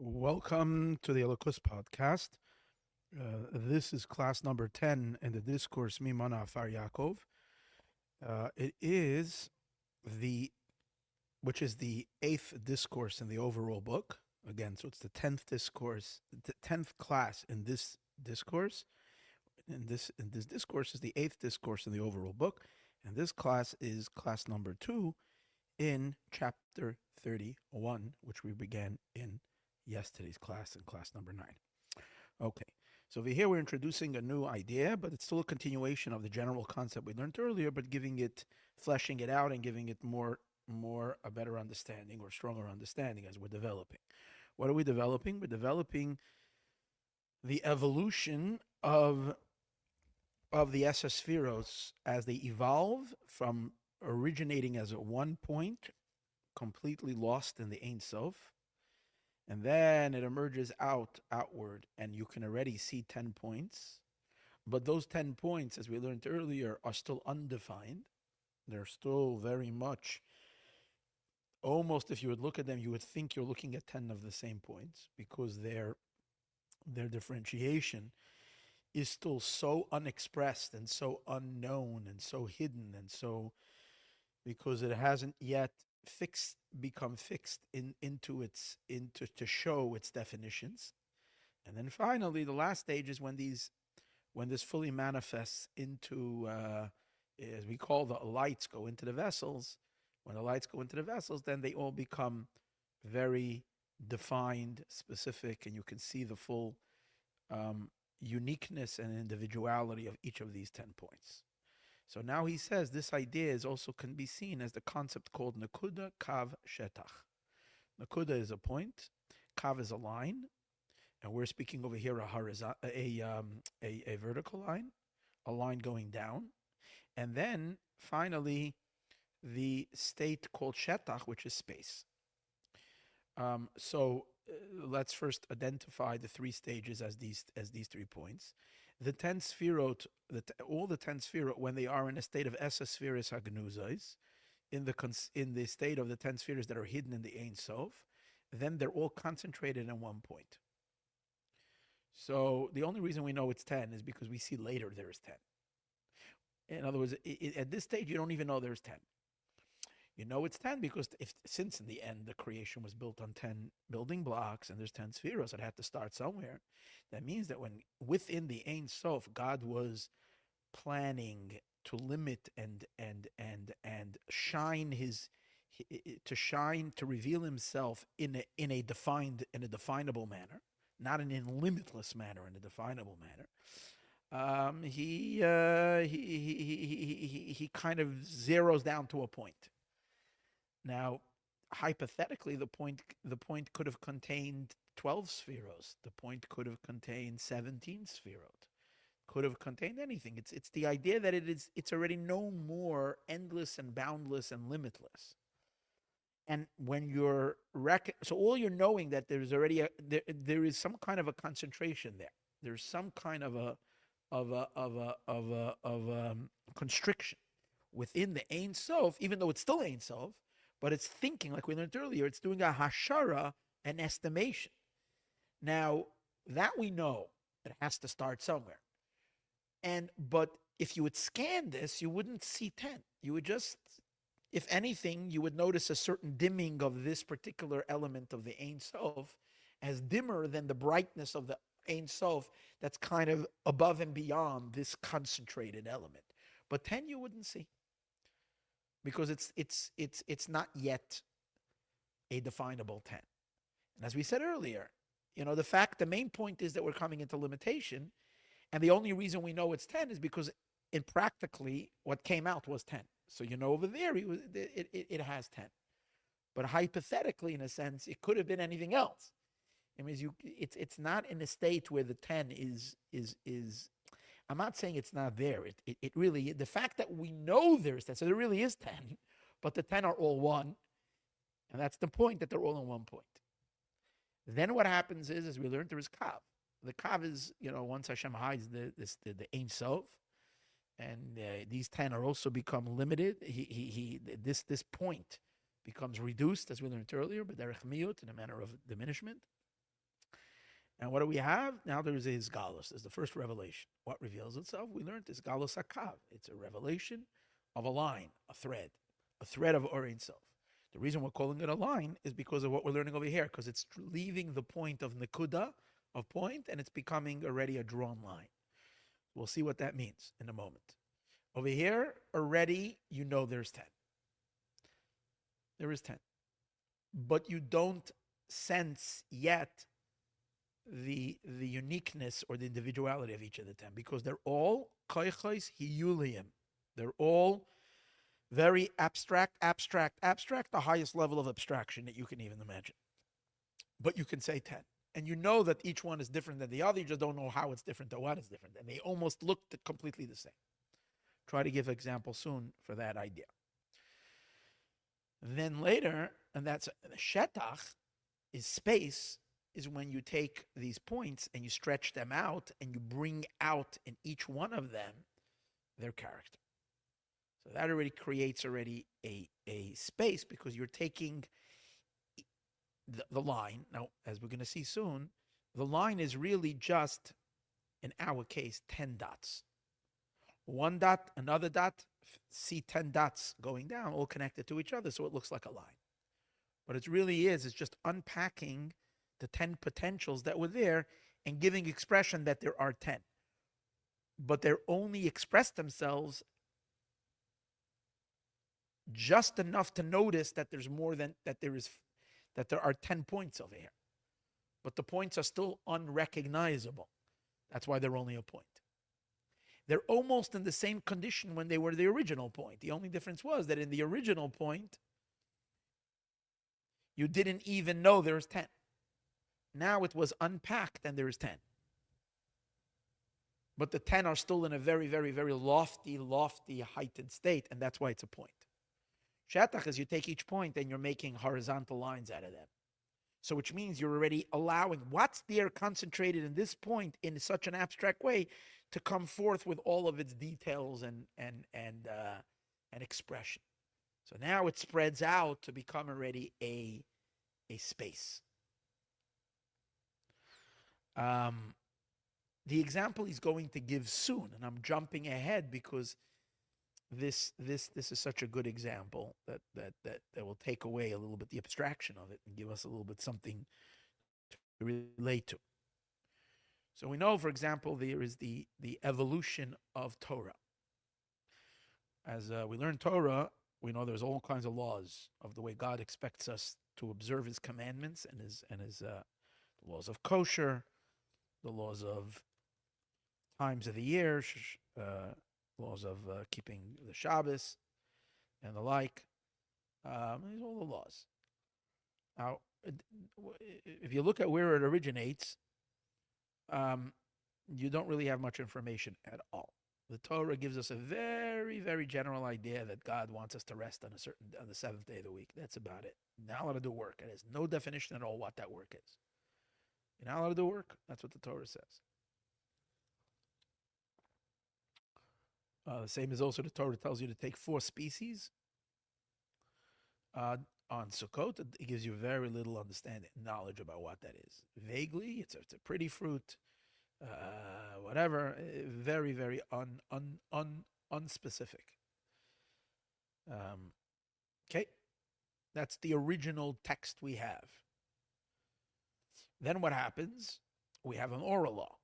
Welcome to the Elokus podcast. This is class number 10 in the discourse Mimana Afar Yakov. It is the, which is the eighth discourse in the overall book. Again, so it's the 10th discourse, the 10th class in this discourse. In this discourse is the eighth discourse in the overall book. And this class is class number 2 in chapter 31, which we began in yesterday's class, in class number 9. Okay, so over here we're introducing a new idea, but it's still a continuation of the general concept we learned earlier, but fleshing it out and giving it a better understanding or stronger understanding as we're developing. What are we developing? We're developing the evolution of the Esespheros as they evolve from originating as a one point, completely lost in the Ein Sof, and then it emerges outward, and you can already see 10 points. But those 10 points, as we learned earlier, are still undefined. They're still very much, almost if you would look at them, you would think you're looking at 10 of the same points, because their differentiation is still so unexpressed and so unknown and so hidden, and so, because it hasn't yet become fixed into to show its definitions. And then finally the last stage is when this fully manifests into, as we call, the lights go into the vessels. When the lights go into the vessels, then they all become very defined, specific, and you can see the full uniqueness and individuality of each of these 10 points. So now he says this idea can be seen as the concept called Nakuda, Kav, Shetach. Nakuda is a point, Kav is a line, and we're speaking over here a vertical line, a line going down, and then finally the state called Shetach, which is space. Let's first identify the three stages as these 3 points. The 10 sphirot, all the 10 sphirot, when they are in a state of esespheres hagnuzais, in the state of the 10 spheres that are hidden in the Ein Sof, then they're all concentrated in one point. So the only reason we know it's 10 is because we see later there is 10. In other words, at this stage, you don't even know there's 10. You know it's 10 because since in the end the creation was built on 10 building blocks and there's 10 spheres, it had to start somewhere. That means that when within the Ein Sof, God was planning to limit and shine to reveal himself in a definable manner, not in a limitless manner, in a definable manner. He kind of zeroes down to a point. Now, hypothetically, the point could have contained 12 spheros. The point could have contained 17 spherot. Could have contained anything. It's the idea that it's already no more endless and boundless and limitless. And when so all you're knowing that there's already there is some kind of a concentration there. There's some kind of a constriction within the Ein Sof, even though it's still Ein Sof. But it's thinking, like we learned earlier, it's doing a hashara, an estimation. Now, that we know, it has to start somewhere. But if you would scan this, you wouldn't see 10. You would just, if anything, you would notice a certain dimming of this particular element of the Ein Sof as dimmer than the brightness of the Ein Sof that's kind of above and beyond this concentrated element. But 10 you wouldn't see, because it's not yet a definable 10. And as we said earlier, the main point is that we're coming into limitation, and the only reason we know it's 10 is because practically what came out was 10. So over there it has 10. But hypothetically, in a sense, it could have been anything else. It means it's not in a state where the 10 is I'm not saying it's not there. It really, the fact that we know there's 10, so there really is 10, but the 10 are all one. And that's the point, that they're all in one point. Then what happens is, as we learned, there is Kav. The Kav is, once Hashem hides the Ein Sof, and these 10 are also become limited. This point becomes reduced, as we learned earlier, but derech miyut, in a manner of diminishment. And what do we have? Now there is a Hisgalus. There's the first revelation. What reveals itself? We learned is Galus Hakav. It's a revelation of a line, a thread of Or Ein Sof. The reason we're calling it a line is because of what we're learning over here, because it's leaving the point of Nekuda, of point, and it's becoming already a drawn line. We'll see what that means in a moment. Over here, already, you know there's 10. There is 10. But you don't sense yet the uniqueness or the individuality of each of the 10, because they're all koichos hiyuliim. They're all very abstract, the highest level of abstraction that you can even imagine. But you can say 10. And you know that each one is different than the other. You just don't know how it's different or what is different. And they almost look completely the same. Try to give an example soon for that idea. Then later, and that's the shetach, is space, is when you take these points and you stretch them out and you bring out in each one of them their character. So that already creates a space, because you're taking the line. Now, as we're going to see soon, the line is really just, in our case, 10 dots. One dot, another dot, see 10 dots going down, all connected to each other, so it looks like a line. What it really is just unpacking the 10 potentials that were there and giving expression that there are 10. But they're only express themselves just enough to notice that there's more than, that there are 10 points over here. But the points are still unrecognizable. That's why they're only a point. They're almost in the same condition when they were the original point. The only difference was that in the original point, you didn't even know there's 10. Now it was unpacked and there's 10. But the 10 are still in a very, very, very lofty, heightened state, and that's why it's a point. Shetach is you take each point and you're making horizontal lines out of them. So which means you're already allowing what's there concentrated in this point in such an abstract way to come forth with all of its details and expression. So now it spreads out to become already a space. The example he's going to give soon, and I'm jumping ahead because this is such a good example that will take away a little bit the abstraction of it and give us a little bit something to relate to. So we know, for example, there is the evolution of Torah. As we learn Torah, we know there's all kinds of laws of the way God expects us to observe His commandments and his laws of kosher, the laws of times of the year, laws of keeping the Shabbos and the like. These are all the laws. Now, if you look at where it originates, you don't really have much information at all. The Torah gives us a very, very general idea that God wants us to rest on the seventh day of the week. That's about it. You're not allowed to do work. It has no definition at all what that work is. You're not allowed to do work. That's what the Torah says. The same as also the Torah tells you to take 4 species on Sukkot. It gives you very little knowledge about what that is. Vaguely, it's a pretty fruit, whatever. Very, very unspecific. Okay, that's the original text we have. Then what happens? We have an oral law.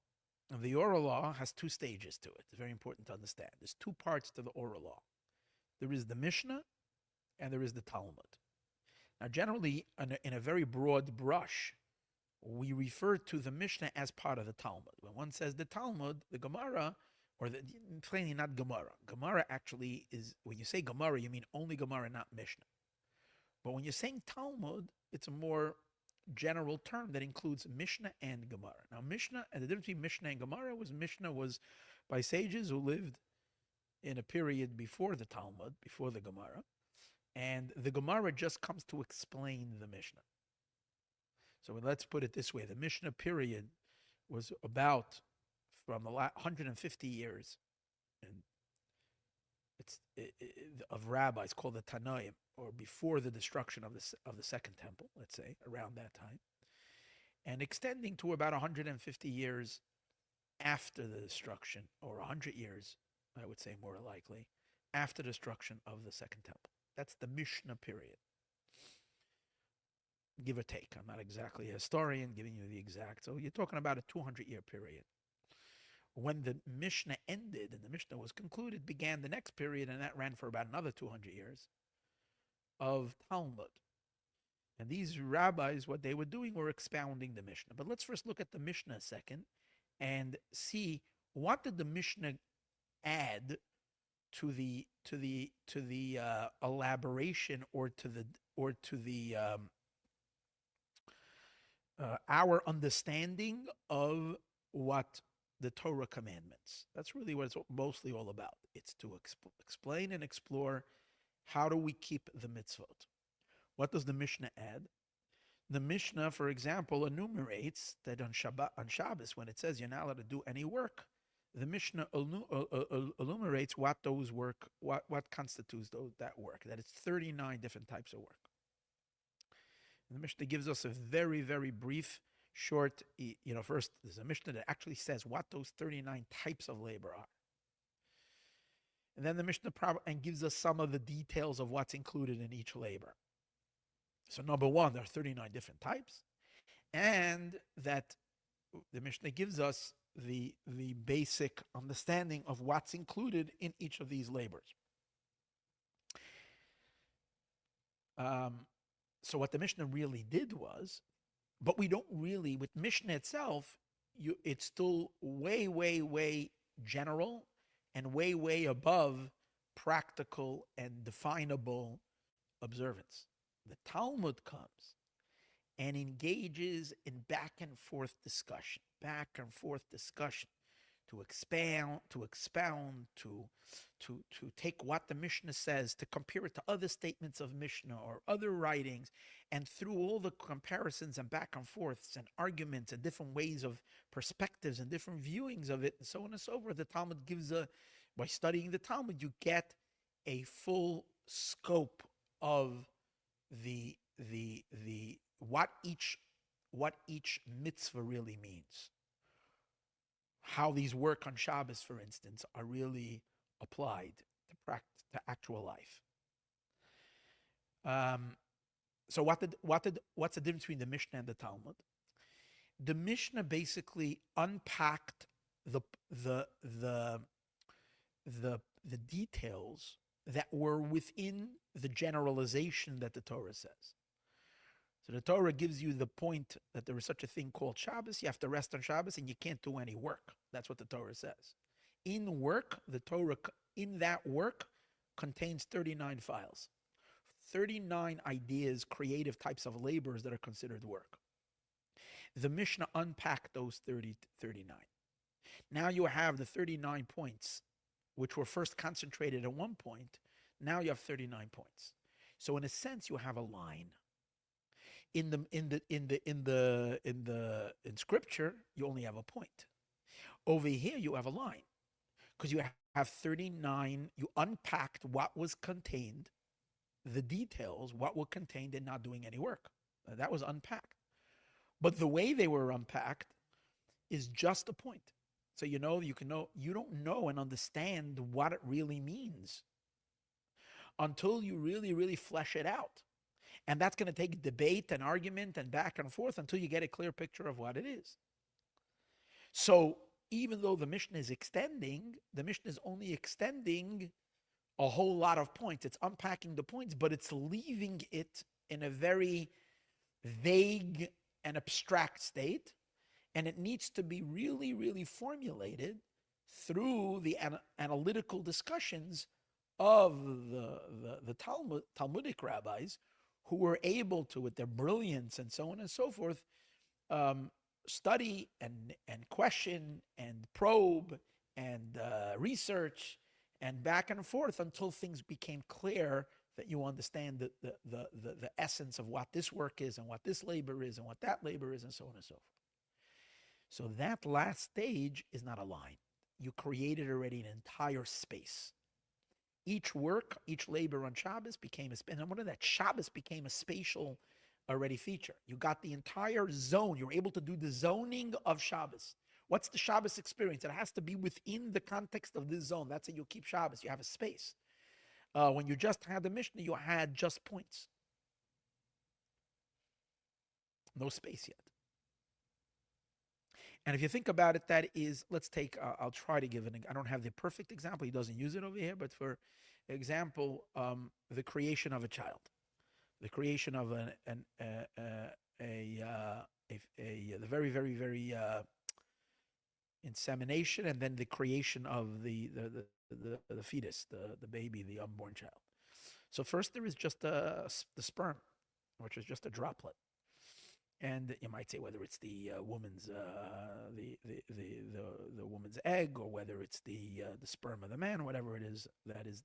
And the oral law has 2 stages to it. It's very important to understand. There's 2 parts to the oral law. There is the Mishnah and there is the Talmud. Now, generally, in a very broad brush, we refer to the Mishnah as part of the Talmud. When one says the Talmud, the Gemara, or plainly not Gemara. Gemara actually is, when you say Gemara, you mean only Gemara, not Mishnah. But when you're saying Talmud, it's a more general term that includes Mishnah and Gemara. Now, Mishnah, and the difference between Mishnah and Gemara was Mishnah was by sages who lived in a period before the Talmud, before the Gemara, and the Gemara just comes to explain the Mishnah. So let's put it this way. The Mishnah period was about from the 150 years of rabbis called the Tanoim, or before the destruction of the Second Temple, let's say, around that time. and extending to about 150 years after the destruction, or 100 years, I would say more likely, after the destruction of the Second Temple. That's the Mishnah period. Give or take. I'm not exactly a historian giving you the exact. So you're talking about a 200-year period. When the Mishnah ended and the Mishnah was concluded, began the next period, and that ran for about another 200 years of Talmud. And these rabbis, what they were doing were expounding the Mishnah. But let's first look at the Mishnah a second and see, what did the Mishnah add to the elaboration, or to the our understanding of what the Torah commandments. That's really what it's mostly all about. It's to explain and explore, how do we keep the mitzvot. What does the Mishnah add? The Mishnah, for example, enumerates that on Shabbos, when it says you're not allowed to do any work, the Mishnah enumerates what constitutes that work. That it's 39 different types of work. And the Mishnah gives us a very, very brief, short. First there's a Mishnah that actually says what those 39 types of labor are. And then the Mishnah gives us some of the details of what's included in each labor. So number one, there are 39 different types, and that the Mishnah gives us the basic understanding of what's included in each of these labors. So what the Mishnah really did was, but we don't really, with Mishnah itself, it's still way, way, way general and way, way above practical and definable observance. The Talmud comes and engages in back and forth discussion, to expound, to take what the Mishnah says, to compare it to other statements of Mishnah or other writings, and through all the comparisons and back and forths and arguments and different ways of perspectives and different viewings of it, and so on and so forth, the Talmud gives by studying the Talmud, you get a full scope of what each mitzvah really means. How these work on Shabbos, for instance, are really applied to actual life. So what's the difference between the Mishnah and the Talmud? The Mishnah basically unpacked the details that were within the generalization that the Torah says. So the Torah gives you the point that there is such a thing called Shabbos. You have to rest on Shabbos and you can't do any work. That's what the Torah says. In work, the Torah, in that work, contains 39 files. 39 ideas, creative types of labors that are considered work. The Mishnah unpacked those 39. Now you have the 39 points, which were first concentrated at one point. Now you have 39 points. So in a sense, you have a line. In Scripture, you only have a point. Over here, you have a line, because you have 39. You unpacked what was contained, the details, what were contained in not doing any work. That was unpacked. But the way they were unpacked is just a point. So you don't know and understand what it really means until you really, really flesh it out. And that's going to take debate and argument and back and forth until you get a clear picture of what it is. So even though the Mishnah is extending, the Mishnah is only extending a whole lot of points. It's unpacking the points, but it's leaving it in a very vague and abstract state. And it needs to be really, really formulated through the analytical discussions of the Talmudic rabbis, who were able to, with their brilliance and so on and so forth, study and question and probe and research and back and forth until things became clear, that you understand the essence of what this work is and what this labor is and what that labor is and so on and so forth. So that last stage is not a line. You created already an entire space. Each work, each labor on Shabbos became a space. And what of that? Shabbos became a spatial already feature. You got the entire zone. You're able to do the zoning of Shabbos. What's the Shabbos experience? It has to be within the context of this zone. That's how you keep Shabbos. You have a space. When you just had the Mishnah, you had just points. No space yet. And if you think about it, that is, let's take, I'll try to give I don't have the perfect example. He doesn't use it over here, but for example, the creation of a child, the creation of the very, very, very insemination, and then the creation of the fetus, the baby, the unborn child. So first there is just the sperm, which is just a droplet. And you might say whether it's the woman's the woman's egg, or whether it's the sperm of the man, or whatever it is, that it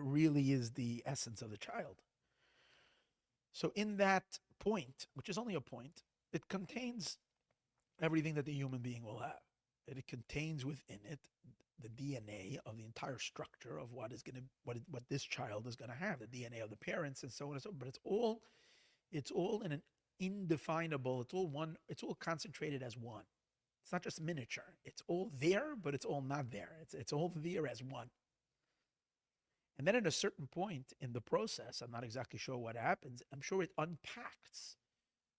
really is the essence of the child. So in that point, which is only a point, it contains everything that the human being will have. And it contains within it the DNA of the entire structure of what this child is gonna have, the DNA of the parents, and so on and so on. But it's all in an indefinable, it's all concentrated as one. It's not just miniature. It's all there, but it's all not there. It's all there as one. And then at a certain point in the process, I'm not exactly sure what happens, I'm sure it unpacks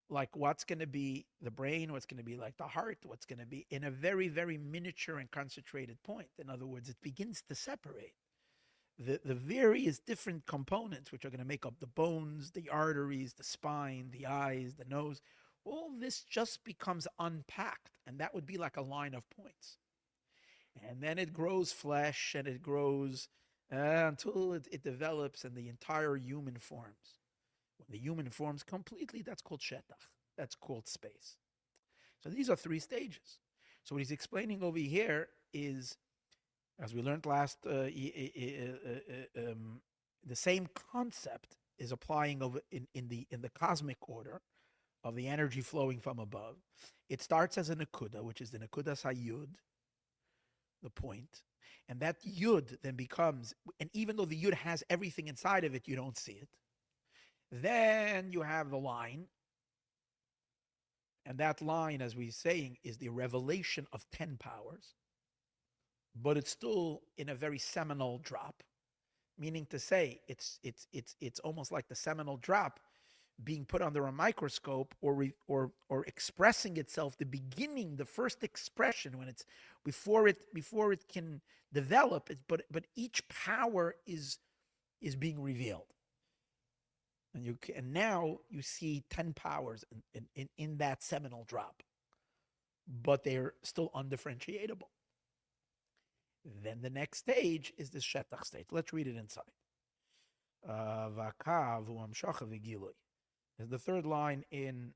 like what's going to be the brain, what's going to be like the heart, what's going to be in a very, very miniature and concentrated point. In other words, it begins to separate the various different components which are going to make up the bones, the arteries, the spine, the eyes, the nose. All this just becomes unpacked, and that would be like a line of points. And then it grows flesh, and it grows until it develops and the entire human forms. When the human forms completely, that's called shetach. That's called space. So these are 3 stages. So what he's explaining over here is, as we learned last, the same concept is applying over in the cosmic order of the energy flowing from above. It starts as a nekuda, which is the nekudas hayud, the point, and that yud then becomes, and even though the yud has everything inside of it, you don't see it. Then you have the line, and that line, as we're saying, is the revelation of 10 powers. But it's still in a very seminal drop, meaning to say it's almost like the seminal drop being put under a microscope, or expressing itself, the beginning, the first expression, when it's before it can develop it, but each power is being revealed, and now you see 10 powers in that seminal drop, but they're still undifferentiatable. Then the next stage is the shetach stage. Let's read it inside. Vakav u'amshacha v'gilui is the third line in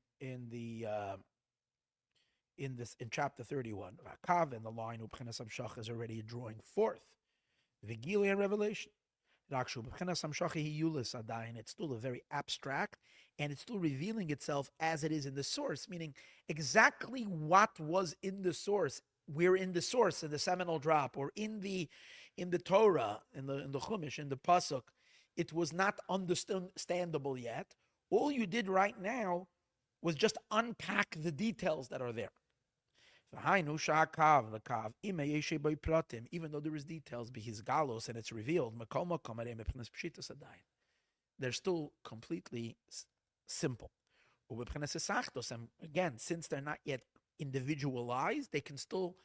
chapter 31. Vakav, and the line u'b'chinas amshacha is already drawing forth the gilui and revelation. Rakshu b'chinas amshacha hiyulis adayin. It's still a very abstract, and it's still revealing itself as it is in the source, meaning exactly what was in the source. We're in the source, in the seminal drop, or in the Torah, in the Chumash, in the Pasuk. It was not understandable yet. All you did right now was just unpack the details that are there. Even though there is details, because galos, and it's revealed, they're still completely simple. And again, since they're not yet individualized, they can still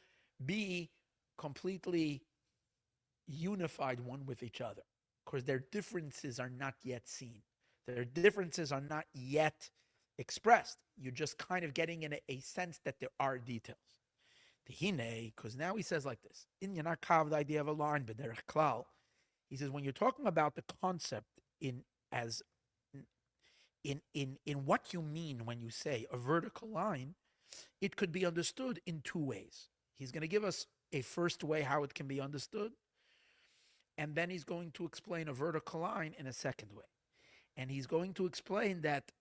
be completely unified one with each other, because their differences are not yet seen. Their differences are not yet expressed. You're just kind of getting in a sense that there are details. Because now he says like this, in Yanakav, the idea of a line, but derech klal, he says, when you're talking about the concept in what you mean when you say a vertical line, it could be understood in 2 ways. He's going to give us a first way how it can be understood, and then he's going to explain a vertical line in a second way. And he's going to explain that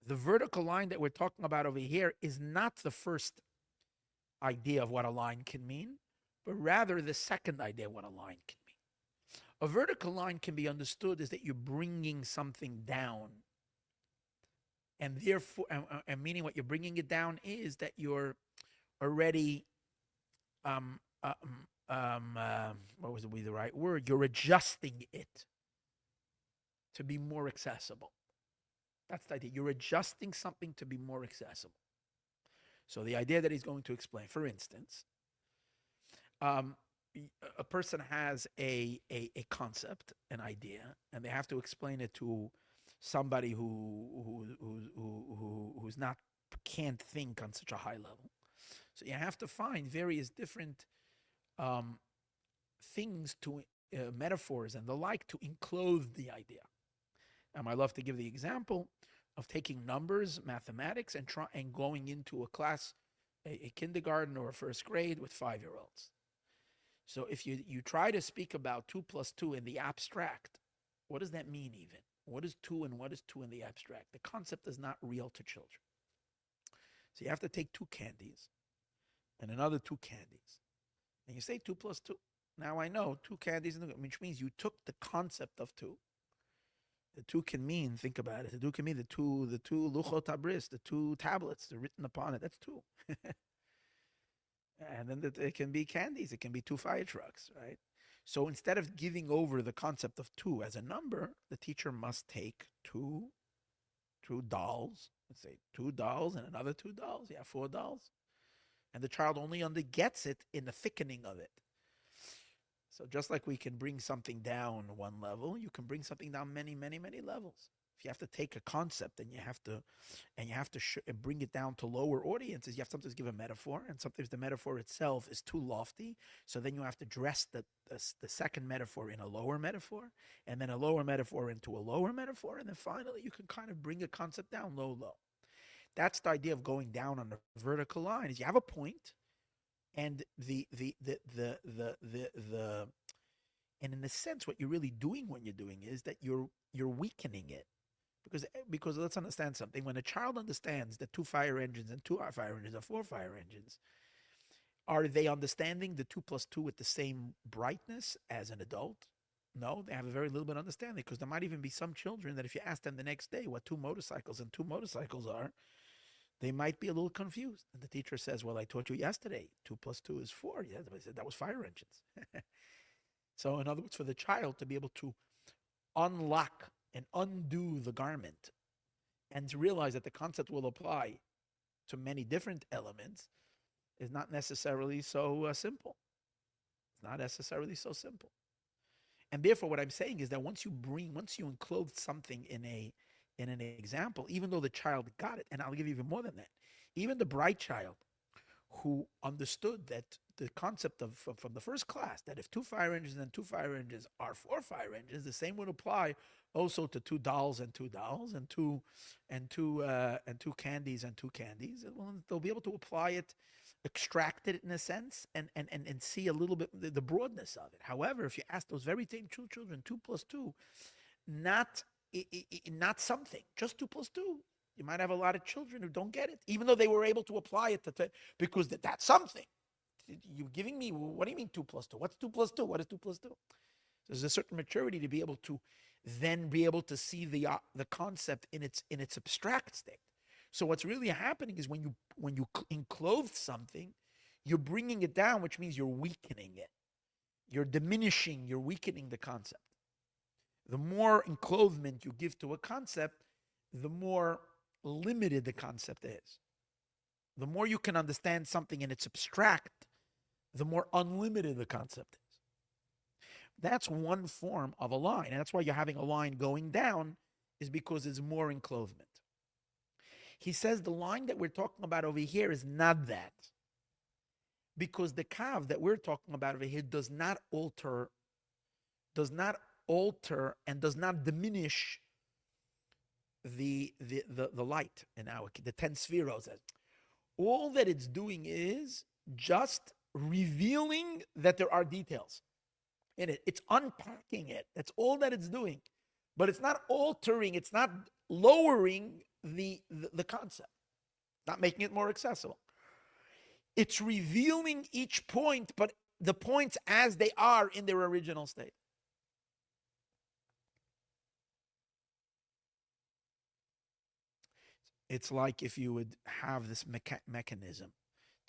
the vertical line that we're talking about over here is not the first idea of what a line can mean, but rather the second idea of what a line can mean. A vertical line can be understood as that you're bringing something down and therefore, and meaning what you're bringing it down is that you're already, um, what would be the right word? You're adjusting it to be more accessible. That's the idea. You're adjusting something to be more accessible. So the idea that he's going to explain, for instance, um, a person has a concept, an idea, and they have to explain it to somebody who's not can't think on such a high level. So you have to find various different um, things to metaphors and the like to enclose the idea. I love to give the example of taking numbers, mathematics, and going into a class, a kindergarten or a first grade with 5-year-olds. So if you try to speak about 2 plus 2 in the abstract, what does that mean even? What is 2 and what is 2 in the abstract? The concept is not real to children. So you have to take 2 candies and another 2 candies. And you say 2 plus 2. Now I know 2 candies, which means you took the concept of 2. The 2 can mean, think about it, the 2 can mean the two luchot abris, the 2 tablets, they're written upon it. That's 2. And then it can be candies. It can be 2 fire trucks, right? So instead of giving over the concept of 2 as a number, the teacher must take two dolls. Let's say 2 dolls and another 2 dolls. Yeah, 4 dolls. And the child only gets it in the thickening of it. So just like we can bring something down one level, you can bring something down many, many, many levels. If you have to take a concept and you have to bring it down to lower audiences, you have to sometimes give a metaphor, and sometimes the metaphor itself is too lofty. So then you have to dress the second metaphor in a lower metaphor, and then a lower metaphor into a lower metaphor, and then finally you can kind of bring a concept down low. That's the idea of going down on the vertical line. Is you have a point, and and in a sense, what you're really doing when you're doing is that you're weakening it. Because let's understand something. When a child understands that 2 fire engines and 2 fire engines are 4 fire engines, are they understanding the 2 plus 2 with the same brightness as an adult? No, they have a very little bit of understanding, because there might even be some children that if you ask them the next day what 2 motorcycles and 2 motorcycles are, they might be a little confused. And the teacher says, well, I taught you yesterday, 2 plus 2 is 4. Yeah, I said that was fire engines. So in other words, for the child to be able to unlock and undo the garment and to realize that the concept will apply to many different elements is not necessarily so simple. It's not necessarily so simple. And therefore, what I'm saying is that once you enclose something in an example, even though the child got it, and I'll give you even more than that, even the bright child who understood that the concept of from the first class, that if 2 fire engines and 2 fire engines are 4 fire engines, the same would apply also to 2 dolls and 2 dolls and two candies and 2 candies. They'll be able to apply it, extract it in a sense, and see a little bit the broadness of it. However, if you ask those very same 2 children, 2 plus 2, not something, just 2 plus 2. You might have a lot of children who don't get it, even though they were able to apply it because that's something. You're giving me, what do you mean 2 plus 2? What's 2 plus 2? What is 2 plus 2? There's a certain maturity to be able to then be able to see the concept in its abstract state. So what's really happening is when you enclose something, you're bringing it down, which means you're weakening it. You're weakening the concept. The more enclosement you give to a concept, the more limited the concept is. The more you can understand something in its abstract, the more unlimited the concept is. That's one form of a line. And that's why you're having a line going down, is because there's more enclosement. He says the line that we're talking about over here is not that. Because the kav that we're talking about over here does not alter and does not diminish the light in the 10 spheros. All that it's doing is just revealing that there are details in it. It's unpacking it. That's all that it's doing. But it's not altering, it's not lowering the concept, not making it more accessible. It's revealing each point, but the points as they are in their original state. It's like if you would have this mechanism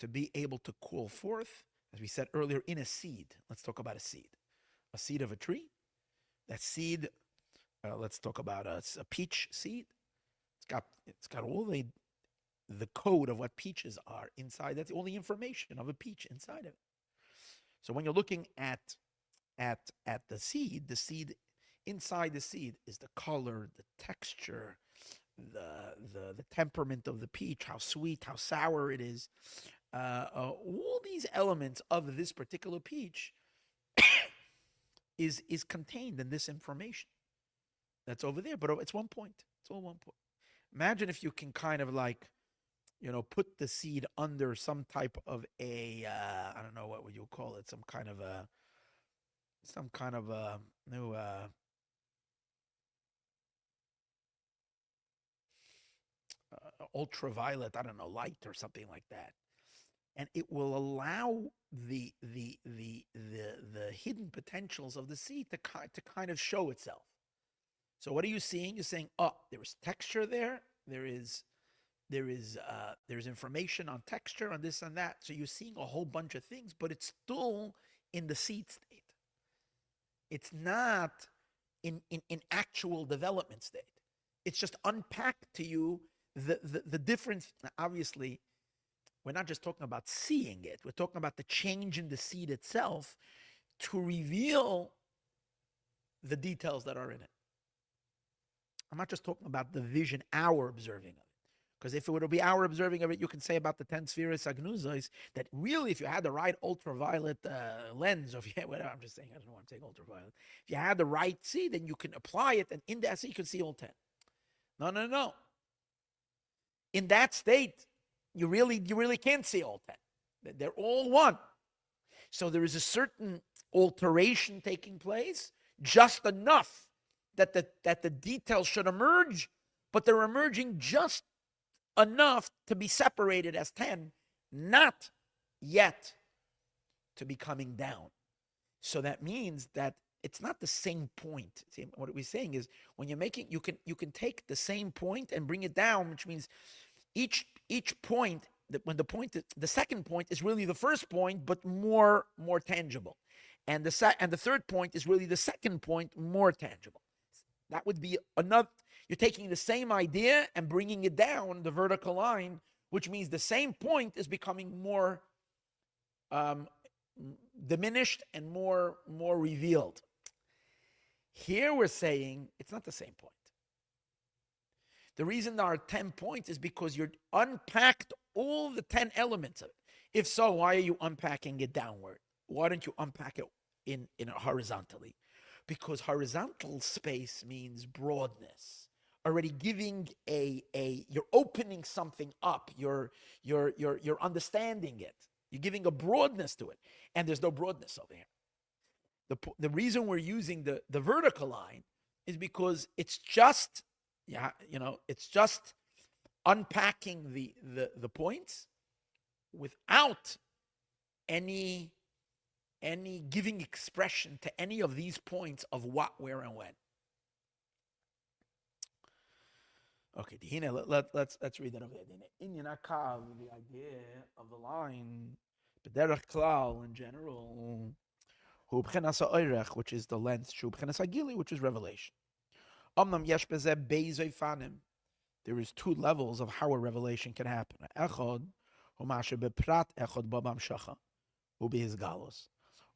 to be able to call forth, as we said earlier, in a seed. Let's talk about a seed of a tree. That seed, let's talk about a peach seed. It's got all the code of what peaches are inside. That's all the information of a peach inside of it. So when you're looking at the seed inside the seed is the color, the texture, the temperament of the peach, how sweet, how sour it is. All these elements of this particular peach is contained in this information that's over there. But it's one point. It's all one point. Imagine if you can kind of like, put the seed under some type of I don't know, what would you call it? Some kind of a new ultraviolet, I don't know, light or something like that, and it will allow the hidden potentials of the seed to kind of show itself. So what are you seeing? You're saying, oh, there is texture there. There's information on texture, on this and that. So you're seeing a whole bunch of things, but it's still in the seed state. It's not in actual development state. It's just unpacked to you the difference. Obviously, we're not just talking about seeing it. We're talking about the change in the seed itself to reveal the details that are in it. I'm not just talking about the vision, our observing of it. Because if it were to be our observing of it, you can say about the 10 spheres agnuzos that really, if you had the right ultraviolet lens, or whatever, I'm just saying, I don't know why I'm saying ultraviolet. If you had the right seed, then you can apply it, and in that seed, you can see all 10. No. In that state, you really can't see all 10. They're all one. So there is a certain alteration taking place, just enough that the details should emerge, but they're emerging just enough to be separated as 10, not yet to be coming down. So that means that it's not the same point. See, what we're saying is when you're making, you can take the same point and bring it down, which means each point, when the second point is really the first point, but more tangible, and the third point is really the second point, more tangible. That would be another. You're taking the same idea and bringing it down the vertical line, which means the same point is becoming more diminished and more revealed. Here we're saying it's not the same point. The reason there are 10 points is because you're unpacked all the 10 elements of it. If so, why are you unpacking it downward? Why don't you unpack it in horizontally? Because horizontal space means broadness. Already giving you're opening something up. You're understanding it. You're giving a broadness to it, and there's no broadness over here. The reason we're using the vertical line is because it's just it's just unpacking the points without any giving expression to any of these points of what, where, and when. Okay, let's read that over there. Inyan Akav, the idea of the line, B'derech Klal in general, Hu B'chenas ha'oirech, which is the length, Shu B'chenas ha'gili, which is revelation. Omnam yesh bezeh beizoi fanim. There is two levels of how a revelation can happen. Echad, hu mashe beprat echad babam shacha, hu b'his galos.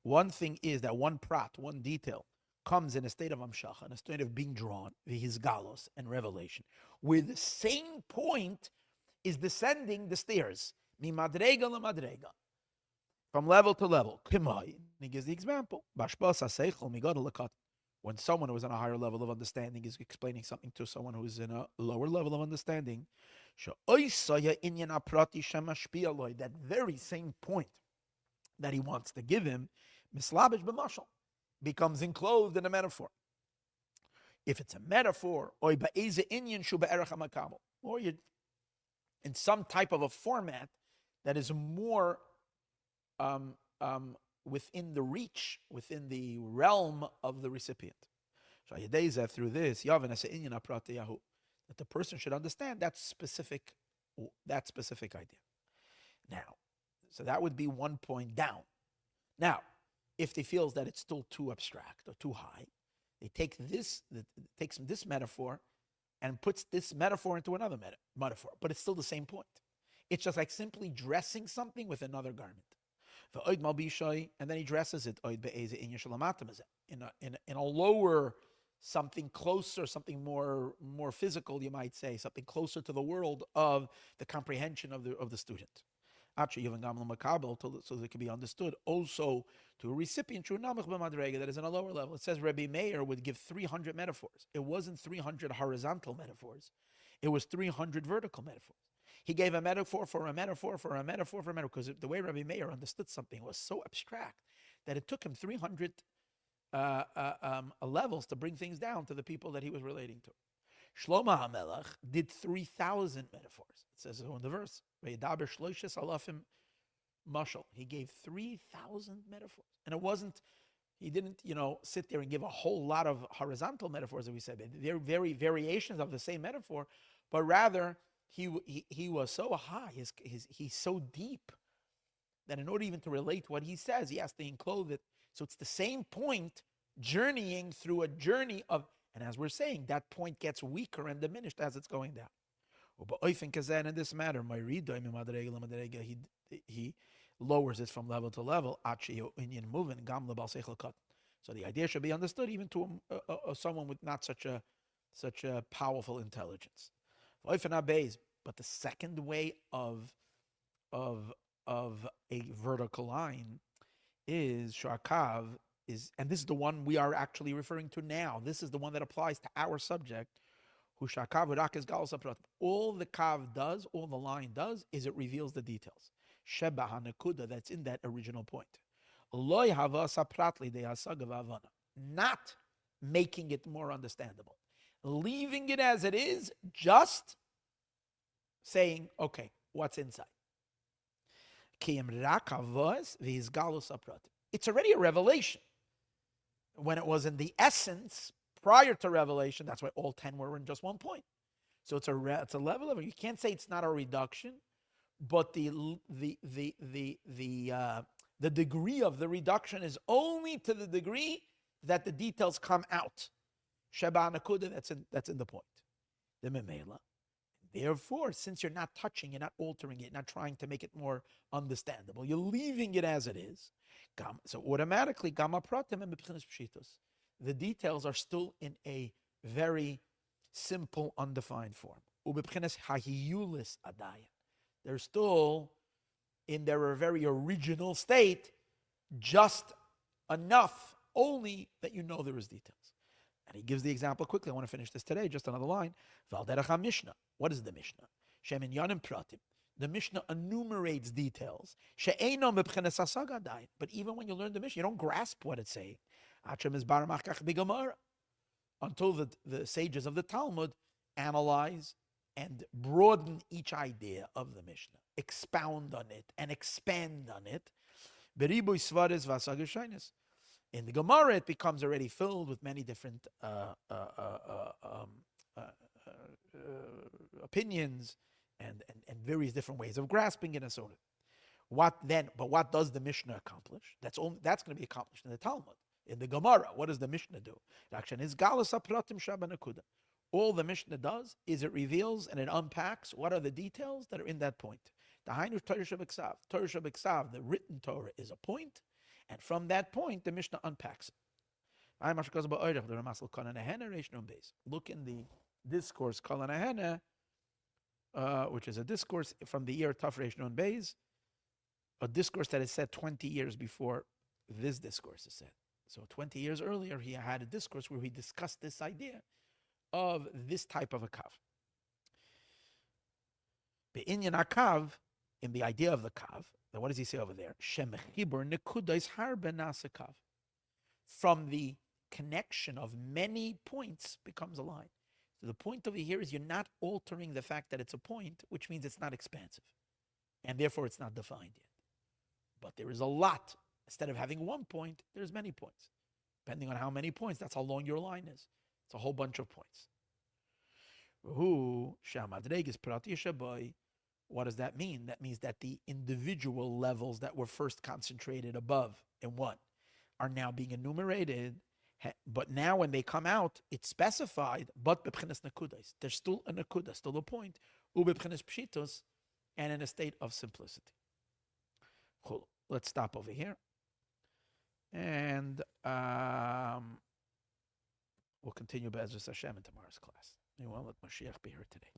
One thing is that one prat, one detail, comes in a state of amshacha, in a state of being drawn, his galos and revelation, where the same point is descending the stairs, mi madrega la madrega, from level to level. Kimai, he gives the example. When someone who is on a higher level of understanding is explaining something to someone who is in a lower level of understanding, that very same point that he wants to give him, mislabish b'mashal, becomes enclosed in a metaphor. If it's a metaphor, or you're in some type of a format that is more within the reach, within the realm of the recipient. So through this, the that the person should understand that specific idea. Now, so that would be 1 point down. Now, if they feels that it's still too abstract or too high, they takes this metaphor and puts this metaphor into another metaphor, but it's still the same point. It's just like simply dressing something with another garment. And then he dresses it in a lower, something closer, something more physical, you might say, something closer to the world of the comprehension of the student. So that it can be understood also to a recipient that is in a lower level. It says Rabbi Meir would give 300 metaphors. It wasn't 300 horizontal metaphors. It was 300 vertical metaphors. He gave a metaphor for a metaphor for a metaphor for a metaphor, because the way Rabbi Meir understood something was so abstract that it took him 300 levels to bring things down to the people that he was relating to. Shlomo HaMelech did 3,000 metaphors. It says so in the verse. He gave 3,000 metaphors. And it wasn't, he didn't, sit there and give a whole lot of horizontal metaphors that we said. They're very variations of the same metaphor, but rather he was so high, he's so deep, that in order even to relate what he says, he has to enclose it. So it's the same point journeying through a journey of, and as we're saying, that point gets weaker and diminished as it's going down. In this matter, he lowers it from level to level. So the idea should be understood even to someone with not such a powerful intelligence. But the second way of a vertical line is Shakav is, and this is the one we are actually referring to now. This is the one that applies to our subject. All the kav does, all the line does, is it reveals the details. Sheba hanakuda, that's in that original point. Not making it more understandable. Leaving it as it is, just saying, okay, what's inside? It's already a revelation. When it was in the essence, prior to revelation, that's why all 10 were in just 1 point. So it's a level of, you can't say it's not a reduction, but the degree of the reduction is only to the degree that the details come out. Sheba Nakuda, that's in the point. The Memela. Therefore, since you're not touching, you're not altering it, not trying to make it more understandable, you're leaving it as it is. So automatically, Gama Pratim and B'Pchinas Pshitos, the details are still in a very simple, undefined form. Ub'Pchinas Hahiyulis Adayan. They're still in their very original state, just enough only that you know there is details. And he gives the example quickly. I want to finish this today. Just another line. Valderach Mishnah. What is the Mishnah? Shemin Yanim Pratim. The Mishnah enumerates details. She'eino mebchenes asagadayin. But even when you learn the Mishnah, you don't grasp what it's saying. Until the sages of the Talmud analyze and broaden each idea of the Mishnah, expound on it and expand on it. In the Gemara, it becomes already filled with many different opinions and various different ways of grasping it and so on. But what does the Mishnah accomplish? That's going to be accomplished in the Talmud. In the Gemara, what does the Mishnah do? All the Mishnah does is it reveals and it unpacks what are the details that are in that point. The Torah Shabbat, the written Torah, is a point, and from that point, the Mishnah unpacks it. Look in the discourse, which is a discourse from the year Taf Reish Nun Beis, a discourse that is said 20 years before this discourse is said. So 20 years earlier, he had a discourse where he discussed this idea of this type of a kav. Be'inyan HaKav, in the idea of the kav, then what does he say over there? Shemechibur nekudais harben nasa kav. From the connection of many points becomes a line. So the point over here is you're not altering the fact that it's a point, which means it's not expansive. And therefore it's not defined yet. But there is a lot. Instead of having 1 point, there's many points. Depending on how many points, that's how long your line is. It's a whole bunch of points. Who shamadregis prati shaboy. What does that mean? That means that the individual levels that were first concentrated above in one are now being enumerated. But now when they come out, it's specified, but bebchinas nakudas. There's still a nakuda, still a point. Ubebchinas pshitos, and in a state of simplicity. Cool. Let's stop over here. And we'll continue Be'ezras Hashem in tomorrow's class. You won't let Mashiach be here today.